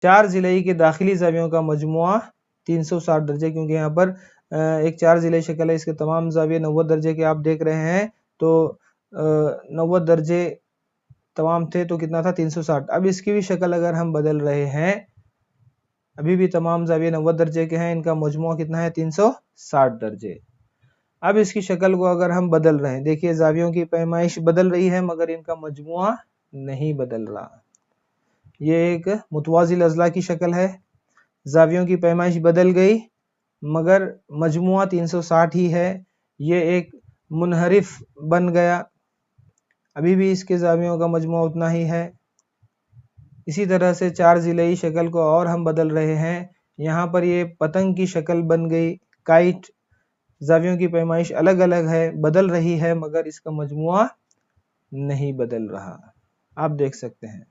4 ज़िलई के दाखिली ज़ावियों का मजमुआ 360 दर्जे, क्योंकि यहाँ पर एक 4 ज़िलई शक्ल है, इसके तमाम ज़ाविये 90 दर्जे के आप देख रहे हैं, तो 90 दर्जे तमाम थे, तो कितना था 360। अब इसकी भी शक्ल अगर हम बदल रहे हैं, अभी भी तमाम ज़ाविये 90 दर्जे के हैं, इनका मजमुआ कितना है 360 दर्जे। अब इसकी शक्ल को अगर हम बदल रहे हैं, देखिए ज़ावियों की पैमाइश बदल रही है मगर इनका मजमुआ नहीं बदल रहा। ये एक मुतवाज़िल अज़ला की शक्ल है, ज़ावियों की पैमाइश बदल गई मगर मजमुआ 360 ही है। ये एक मुनहरिफ बन गया, अभी भी इसके ज़ावियों का मजमुआ उतना ही है। इसी तरह से 4 ज़िलई शक्ल को और हम बदल रहे हैं, यहाँ पर ये पतंग की शक्ल बन गई, काइट। ज़ावियों की पैमाइश अलग अलग है, बदल रही है मगर इसका मजमुआ नहीं बदल रहा, आप देख सकते हैं।